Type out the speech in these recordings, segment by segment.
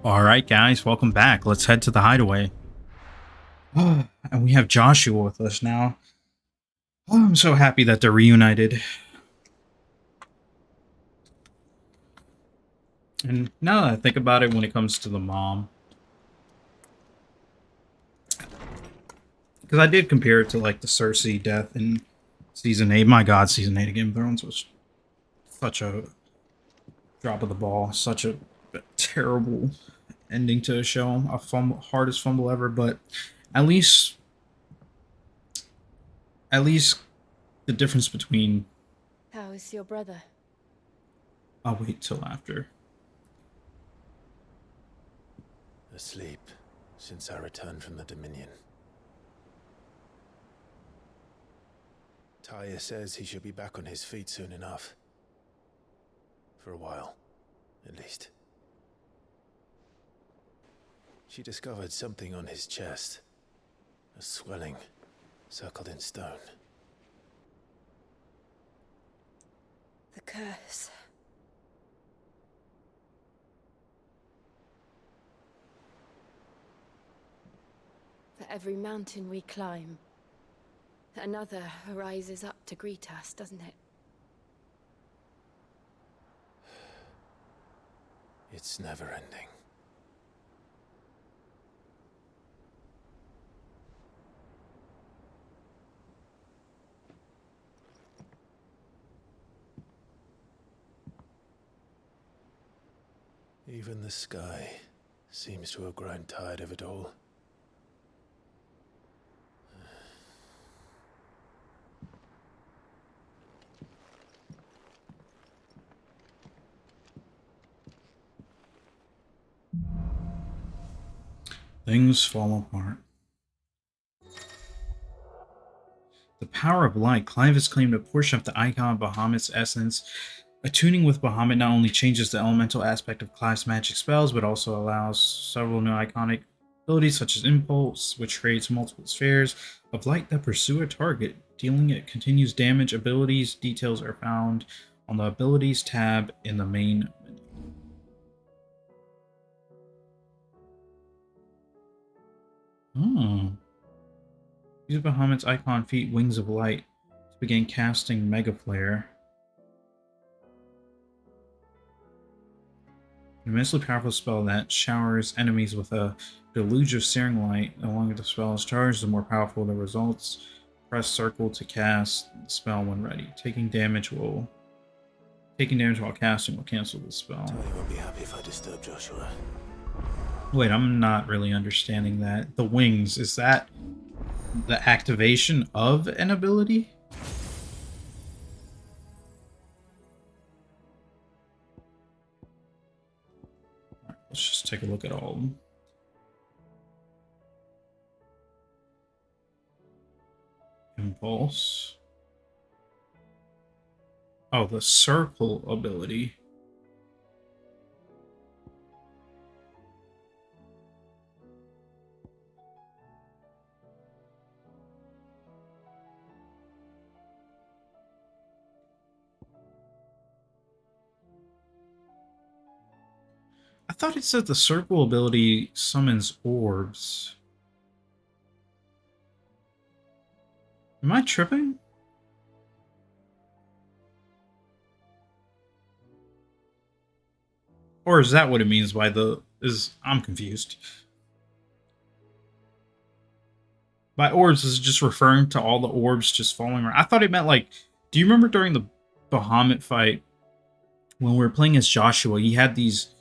All right, guys, welcome back. Let's head to the hideaway. And we have Joshua with us now. I'm so happy that they're reunited. And now that I think about it, when it comes to the mom, because I did compare it to like the Cersei death in season 8. My God, season 8 of Game of Thrones was such a drop of the ball, such a terrible ending to a show, hardest fumble ever. But at least, at least the difference between. How is your brother? I'll wait till after. Asleep since I returned from the Dominion. Taya says he should be back on his feet soon enough. For a while, at least. She discovered something on his chest. A swelling, circled in stone. The curse. For every mountain we climb, another rises up to greet us, doesn't it? It's never ending. Even the sky seems to have grown tired of it all. Things fall apart. The power of light. Clive has claimed a portion of the icon of Bahamut's essence. Attuning with Bahamut not only changes the elemental aspect of Clive's magic spells, but also allows several new iconic abilities such as Impulse, which creates multiple spheres of light that pursue a target. Dealing it continues damage. Abilities details are found on the Abilities tab in the main menu. Oh. Use Bahamut's icon feat Wings of Light to begin casting Mega Flare. An immensely powerful spell that showers enemies with a deluge of searing light. The longer the spell is charged, the more powerful the results. Press circle to cast the spell when ready. Taking damage while casting will cancel the spell. Taya won't be happy if I disturb Joshua. Wait, I'm not really understanding that. The wings, is that the activation of an ability? Let's just take a look at all of them. Impulse. Oh, the circle ability. I thought it said the circle ability summons orbs. Am I tripping? Or is that what it means by I'm confused. By orbs is it just referring to all the orbs just falling around. I thought it meant like, do you remember during the Bahamut fight when we were playing as Joshua, he had these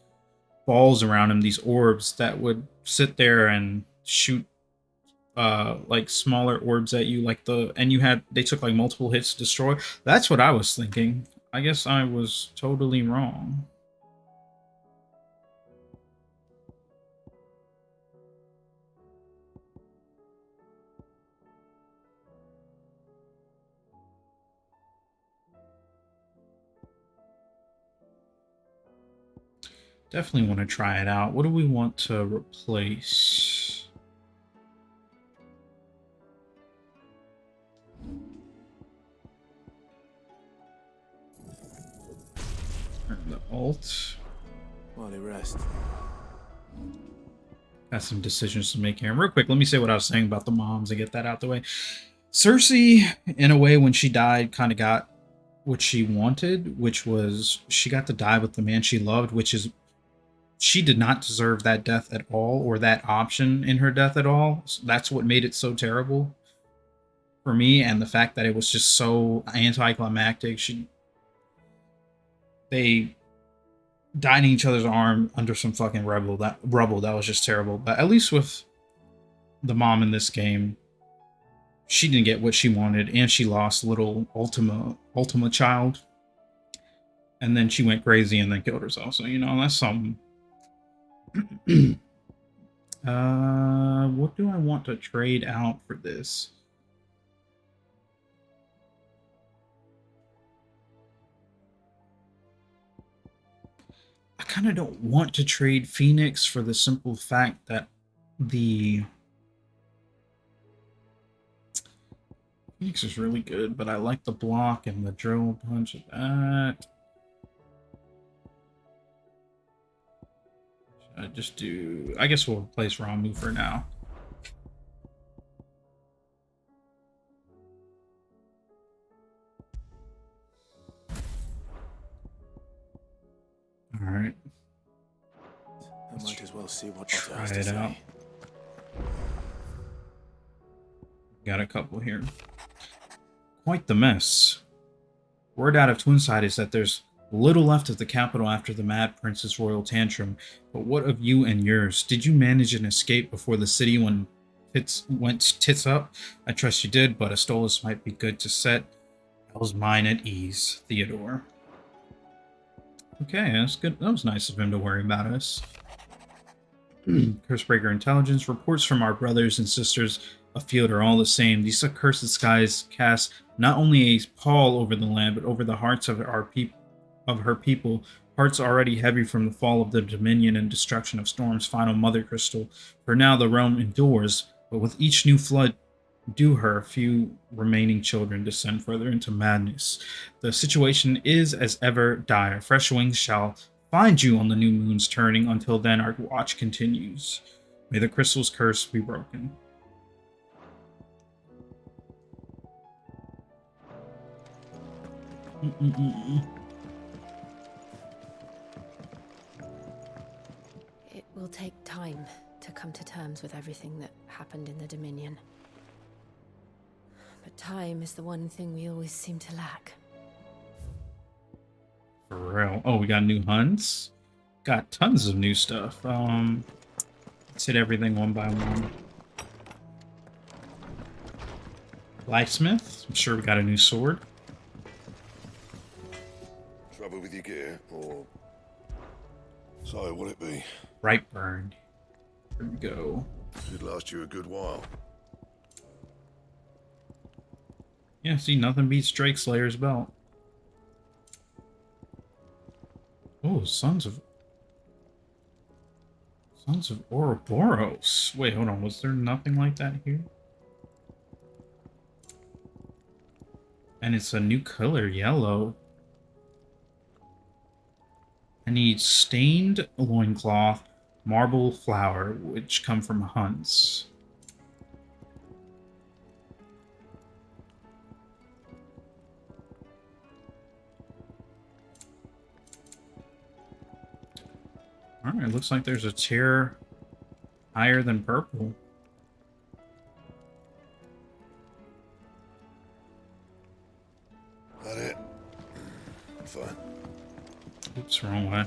balls around him, these orbs that would sit there and shoot like smaller orbs at you, like they took like multiple hits to destroy. That's what I was thinking. I guess I was totally wrong. Definitely want to try it out. What do we want to replace? The alt. While he rests. Got some decisions to make here. And real quick, let me say what I was saying about the moms and get that out the way. Cersei, in a way, when she died, kind of got what she wanted, which was she got to die with the man she loved, which is she did not deserve that death at all, or that option in her death at all. So that's what made it so terrible for me, and the fact that it was just so anticlimactic. They died in each other's arm under some fucking rubble that was just terrible. But at least with the mom in this game, she didn't get what she wanted, and she lost little Ultima child, and then she went crazy and then killed herself. So that's something. What do I want to trade out for this? I kind of don't want to trade Phoenix for the simple fact that the Phoenix is really good, but I like the block and the drill punch of that. Should I just do... I guess we'll replace Ramu for now. Alright. I might as well see what Try has to it out. say. Got a couple here. Quite the mess. Word out of Twinside is that there's little left of the capital after the Mad Prince's royal tantrum. But what of you and yours? Did you manage an escape before the city went tits up? I trust you did, but Astolas might be good to set Hell's mine at ease. Theodore. Okay, that's good. That was nice of him to worry about us. Cursebreaker intelligence. Reports from our brothers and sisters afield are all the same. These accursed skies cast not only a pall over the land, but over the hearts of her people, hearts already heavy from the fall of the dominion and destruction of Storm's final mother crystal. For now the realm endures, but with each new flood due her, few remaining children descend further into madness. The situation is as ever dire. Fresh wings shall find you on the new moon's turning. Until then, our watch continues. May the crystal's curse be broken. It will take time to come to terms with everything that happened in the Dominion. But time is the one thing we always seem to lack. For real. Oh, we got new hunts? Got tons of new stuff. Let's hit everything one by one. Blacksmith. I'm sure we got a new sword. Trouble with your gear, or... So, will it be? Brightburn. Here we go. It'd last you a good while. Yeah, see, nothing beats Drake Slayer's belt. Oh, Sons of Ouroboros. Wait, hold on. Was there nothing like that here? And it's a new color, yellow. I need stained loincloth, marble flower, which come from hunts. Alright, looks like there's a tier higher than purple. That it? Fine. Oops, wrong way.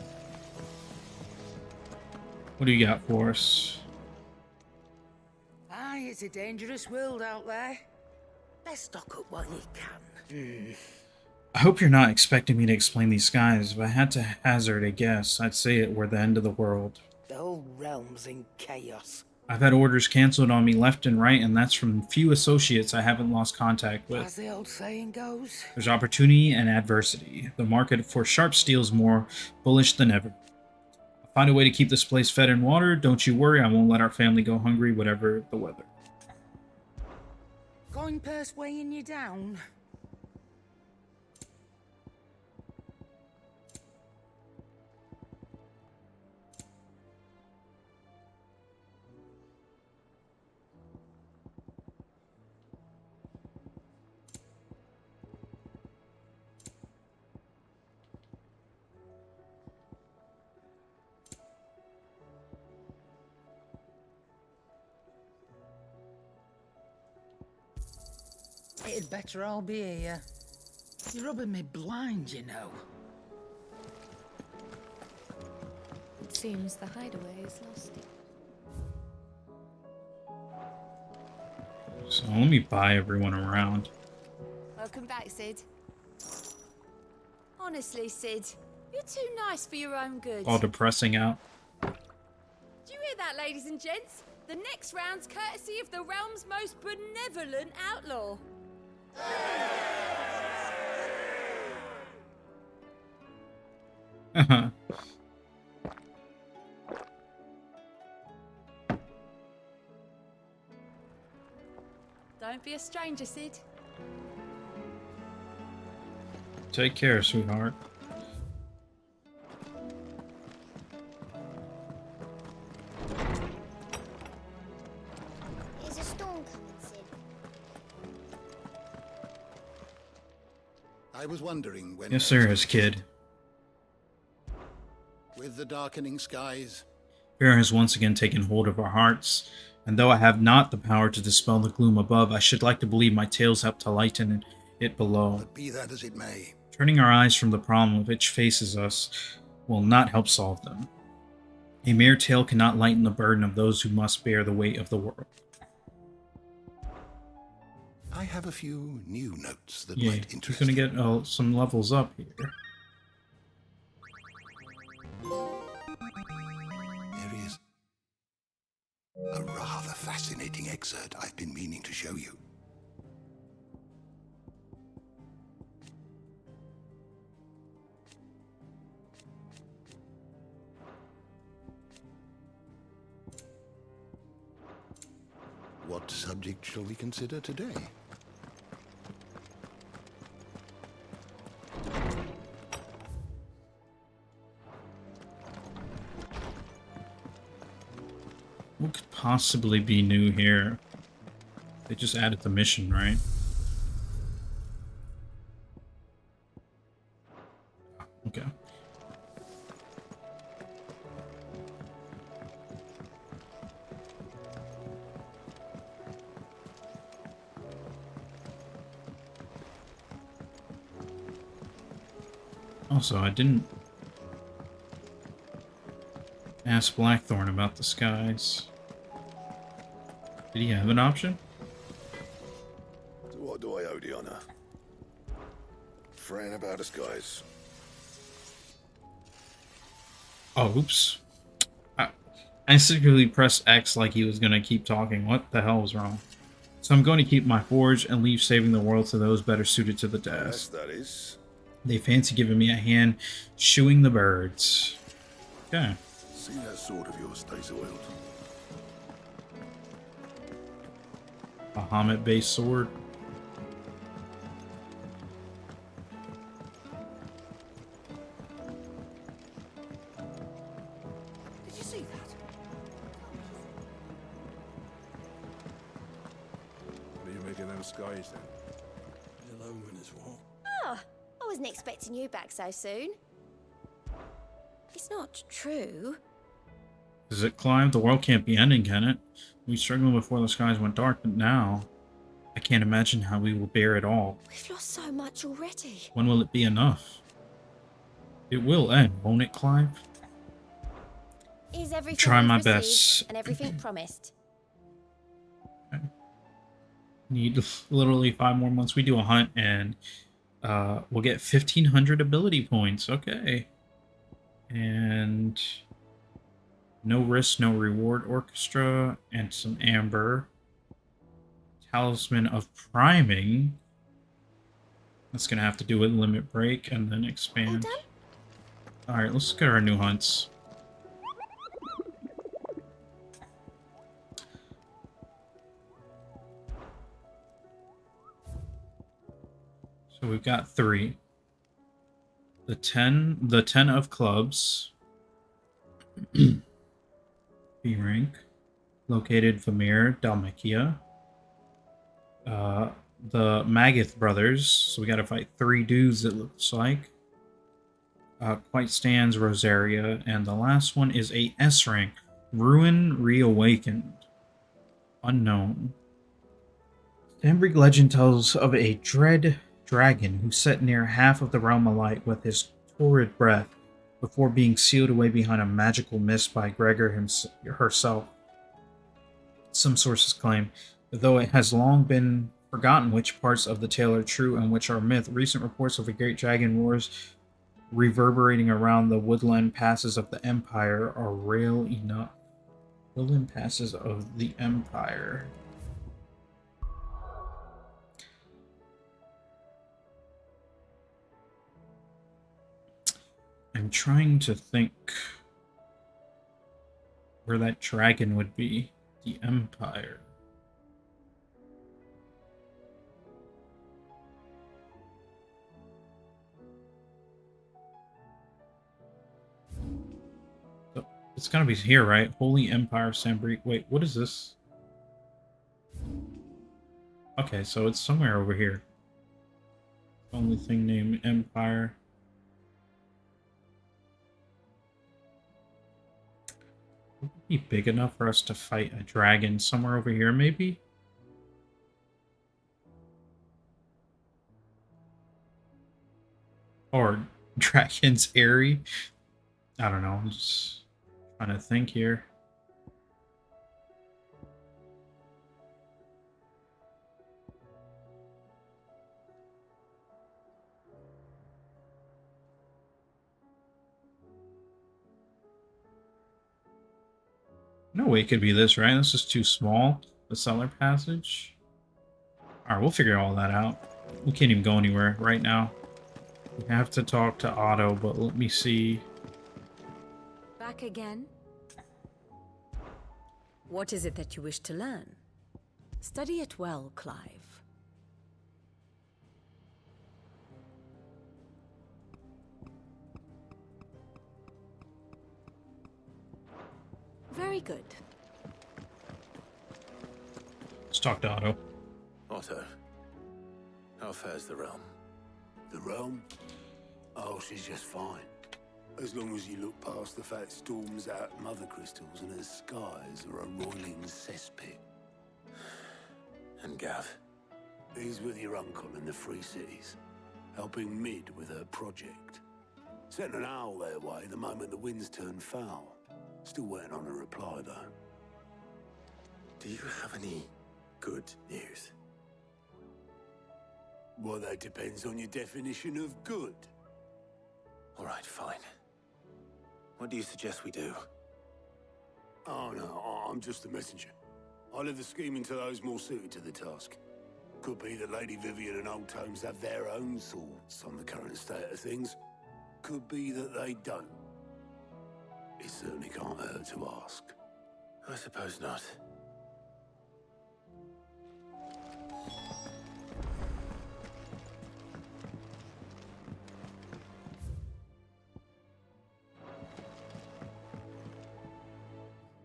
What do you got for us? Aye, it's a dangerous world out there. Let's stock up what you can. I hope you're not expecting me to explain these skies. If I had to hazard a guess, I'd say it were the end of the world. The whole realm's in chaos. I've had orders cancelled on me left and right, and that's from few associates I haven't lost contact with. As the old saying goes. There's opportunity and adversity. The market for sharp steel is more bullish than ever. I'll find a way to keep this place fed and watered. Don't you worry, I won't let our family go hungry, whatever the weather. Coin purse weighing you down? It'd better all be here. You're rubbing me blind, you know. It seems the hideaway is lost. So let me buy everyone around. Welcome back, Sid. Honestly, Sid, you're too nice for your own good. All depressing out. Do you hear that, ladies and gents? The next round's courtesy of the realm's most benevolent outlaw. Don't be a stranger, Sid. Take care, sweetheart. Is a storm coming, Sid? I was wondering when... Yes, there is, kid. With the darkening skies, Fear has once again taken hold of our hearts, and though I have not the power to dispel the gloom above, I should like to believe my tales help to lighten it below. but be that as it may, Turning our eyes from the problem which faces us will not help solve them. A mere tale cannot lighten the burden of those who must bear the weight of the world. I have a few new notes that Yeah, might he's interest gonna you. get some levels up here. There is a rather fascinating excerpt I've been meaning to show you. What subject shall we consider today? What could possibly be new here? They just added the mission, right? Okay. Also, I didn't ask Blackthorn about the skies. Did he have an option? So what do I owe the honor? Fretting about the skies. Oh, oops. I secretly pressed X like he was going to keep talking. What the hell was wrong? So I'm going to keep my forge and leave saving the world to those better suited to the Yes, task. that is. They fancy giving me a hand shooing the birds. Okay. See that sword of yours stays oiled. Bahamut-based sword. Did you see that? What are you making them skies then? Alone as well. Ah, I wasn't expecting you back so soon. It's not true. Is it, Clive? The world can't be ending, can it? We struggled before the skies went dark, but now I can't imagine how we will bear it all. We've lost so much already. When will it be enough? It will end, won't it, Clive? Is everything Try we've my received best. and everything promised? Need literally 5 more months. We do a hunt and we'll get 1,500 ability points. Okay. And no risk, no reward orchestra and some amber. Talisman of priming. That's gonna have to do with limit break and then All expand. done? Alright, let's get our new hunts. So we've got 3. The 10 of clubs. B rank. Located Vamir, Dalmacia. The Magath brothers. So we gotta fight 3 dudes, it looks like. Quite stands Rosaria. And the last one is a S rank. Ruin Reawakened. Unknown. Embrick legend tells of a dread dragon who sat near half of the realm alight with his torrid breath before being sealed away behind a magical mist by herself. Some sources claim, though it has long been forgotten which parts of the tale are true and which are myth, recent reports of a great dragon roars reverberating around the woodland passes of the Empire are rare enough. Woodland passes of the Empire. I'm trying to think where that dragon would be. The Empire. Oh, it's gotta be here, right? Holy Empire Sambri. Wait, what is this? Okay, so it's somewhere over here. Only thing named Empire. Would it be big enough for us to fight a dragon somewhere over here, maybe? Or Dragon's Airy? I don't know. I'm just trying to think here. No way it could be this, right? This is too small. The cellar passage. Alright, we'll figure all that out. We can't even go anywhere right now. We have to talk to Otto, but let me see. Back again? What is it that you wish to learn? Study it well, Clive. Very good. Let's talk to Otto. Otto, how fares the realm? The realm? Oh, she's just fine. As long as you look past the fat storms out mother crystals and her skies are a roiling cesspit. And Gav? He's with your uncle in the Free Cities, helping Mid with her project. Sent an owl their way the moment the winds turned foul. Still waiting on a reply, though. Do you have any good news? Well, that depends on your definition of good. All right, fine. What do you suggest we do? Oh, no, I'm just a messenger. I'll leave the scheming to those more suited to the task. Could be that Lady Vivian and Old Tomes have their own thoughts on the current state of things. Could be that they don't. It certainly can't hurt to ask. I suppose not.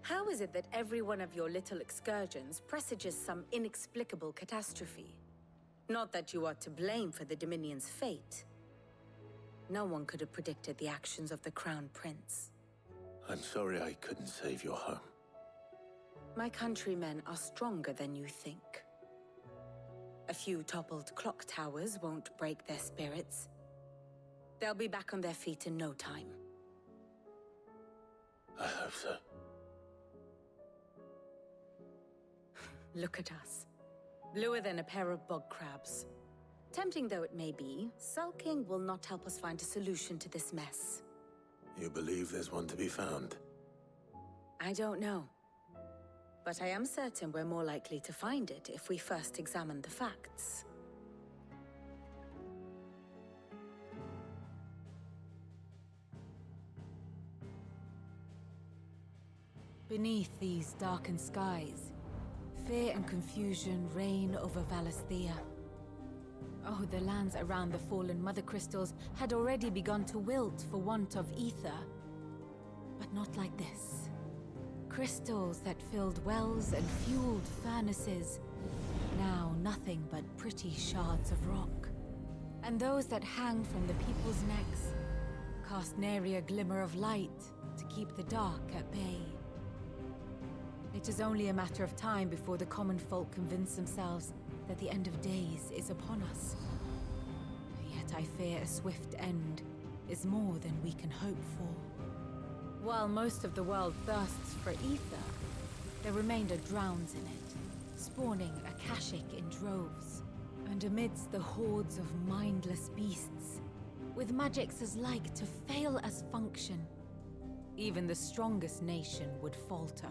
How is it that every one of your little excursions presages some inexplicable catastrophe? Not that you are to blame for the Dominion's fate. No one could have predicted the actions of the Crown Prince. I'm sorry I couldn't save your home. My countrymen are stronger than you think. A few toppled clock towers won't break their spirits. They'll be back on their feet in no time. I hope so. Look at us. Bluer than a pair of bog crabs. Tempting though it may be, sulking will not help us find a solution to this mess. You believe there's one to be found? I don't know. But I am certain we're more likely to find it if we first examine the facts. Beneath these darkened skies, fear and confusion reign over Valisthea. Oh, the lands around the fallen mother crystals had already begun to wilt for want of ether. But not like this. Crystals that filled wells and fueled furnaces, now nothing but pretty shards of rock. And those that hang from the people's necks cast nary a glimmer of light to keep the dark at bay. It is only a matter of time before the common folk convince themselves that the end of days is upon us. Yet I fear a swift end is more than we can hope for. While most of the world thirsts for ether, the remainder drowns in it, spawning Akashic in droves. And amidst the hordes of mindless beasts, with magics as like to fail as function, even the strongest nation would falter.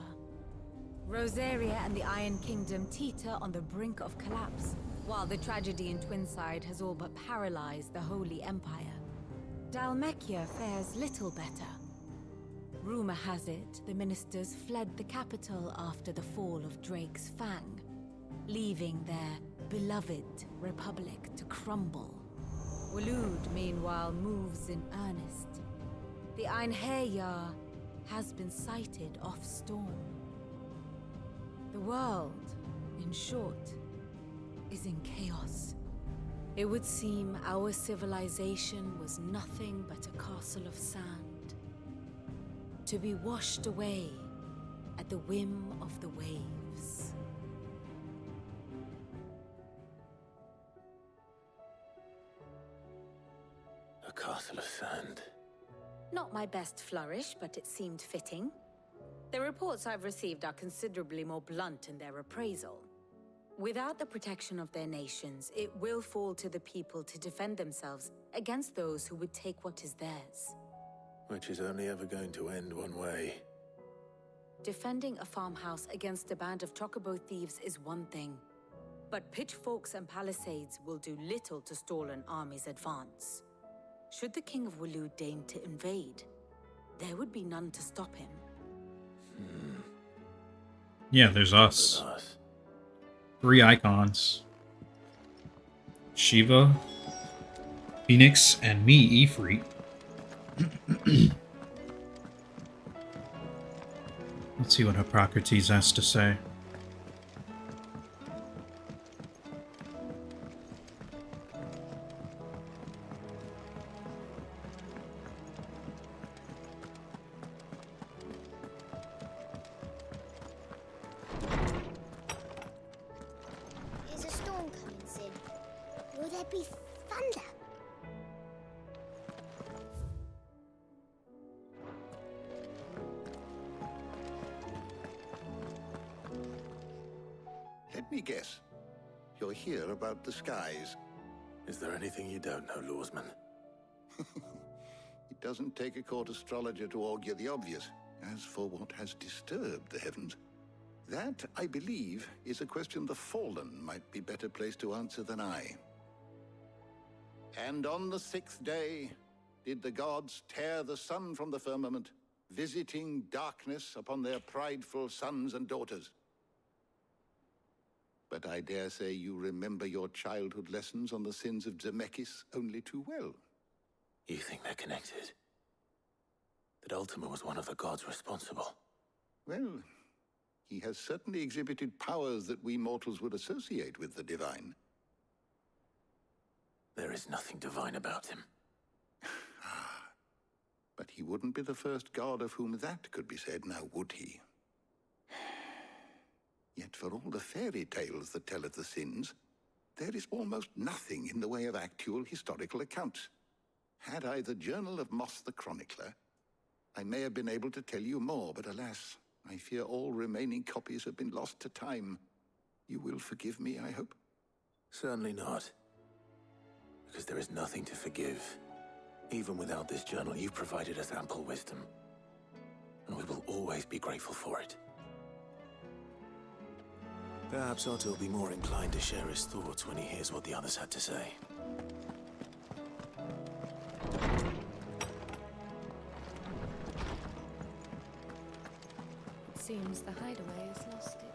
Rosaria and the Iron Kingdom teeter on the brink of collapse, while the tragedy in Twinside has all but paralyzed the Holy Empire. Dalmekia fares little better. Rumor has it the ministers fled the capital after the fall of Drake's Fang, leaving their beloved republic to crumble. Waloed, meanwhile, moves in earnest. The Einherjar has been sighted off Storm. The world, in short, is in chaos. It would seem our civilization was nothing but a castle of sand, to be washed away at the whim of the waves. A castle of sand. Not my best flourish, but it seemed fitting. The reports I've received are considerably more blunt in their appraisal. Without the protection of their nations, it will fall to the people to defend themselves against those who would take what is theirs. Which is only ever going to end one way. Defending a farmhouse against a band of chocobo thieves is one thing, but pitchforks and palisades will do little to stall an army's advance. Should the King of Waloed deign to invade, there would be none to stop him. Yeah, there's us. 3 icons. Shiva, Phoenix, and me, Ifrit. Let's see what Hippocrates has to say. Is a storm coming, Sin? Will there be thunder? Let me guess. You're here about the skies. Is there anything you don't know, Lawsman? It doesn't take a court astrologer to augur the obvious. As for what has disturbed the heavens, that, I believe, is a question the Fallen might be better placed to answer than I. And on the 6th day did the gods tear the sun from the firmament, visiting darkness upon their prideful sons and daughters. But I dare say you remember your childhood lessons on the sins of Zemeckis only too well. You think they're connected? That Ultima was one of the gods responsible? Well, he has certainly exhibited powers that we mortals would associate with the divine. There is nothing divine about him. But he wouldn't be the first god of whom that could be said, now would he? Yet for all the fairy tales that tell of the sins, there is almost nothing in the way of actual historical accounts. Had I the Journal of Moss the Chronicler, I may have been able to tell you more, but alas, I fear all remaining copies have been lost to time. You will forgive me, I hope? Certainly not. Because there is nothing to forgive. Even without this journal, you've provided us ample wisdom. And we will always be grateful for it. Perhaps Otto will be more inclined to share his thoughts when he hears what the others had to say. It seems the hideaway has lost its...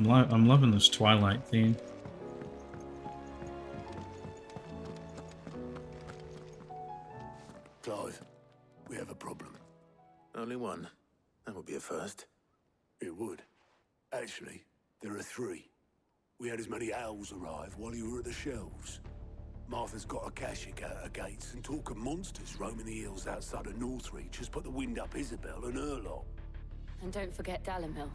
I'm loving this Twilight theme. Clive, we have a problem. Only one. That would be a first. It would. Actually, there are 3. We had as many owls arrive while you were at the shelves. Martha's got Akashic out her gates, and talk of monsters roaming the hills outside of Northreach has put the wind up Isabel and her lot. And don't forget Dalimil.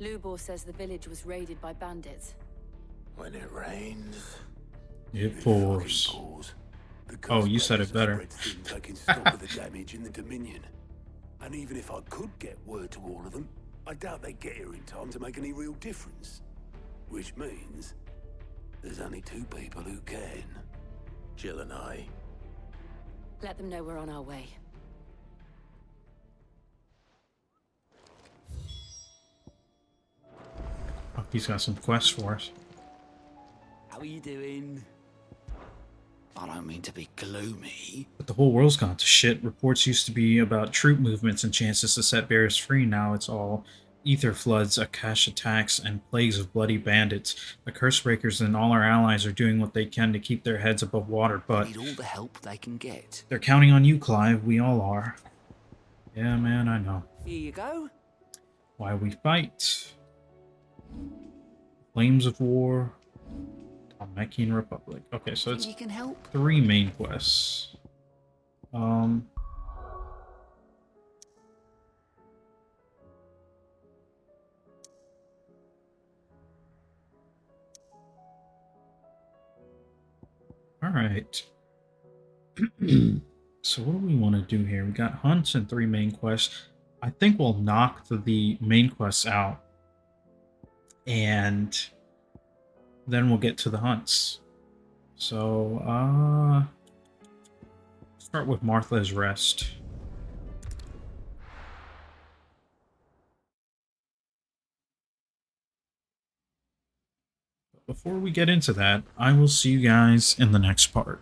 Lubor says the village was raided by bandits. When it rains, It fucking pours. pours. The Oh, you Ghost said it Brothers better. are spread thin, taking stock of the damage in the Dominion. And even if I could get word to all of them, I doubt they'd get here in time to make any real difference. Which means there's only 2 people who can. Jill and I. Let them know we're on our way. Oh, he's got some quests for us. How are you doing? I don't mean to be gloomy. But the whole world's gone to shit. Reports used to be about troop movements and chances to set bears free. Now it's all ether floods, Akash attacks, and plagues of bloody bandits. The Cursebreakers and all our allies are doing what they can to keep their heads above water, They but need all the help they can get. they're counting on you, Clive. We all are. Yeah, man, I know. Here you go. Why we fight. Flames of War. Namekian Republic. Okay, so Think it's you can help? 3 main quests. Alright. So what do we want to do here? We got hunts and 3 main quests. I think we'll knock the main quests out. And then we'll get to the hunts. So, start with Martha's Rest. Before we get into that, I will see you guys in the next part.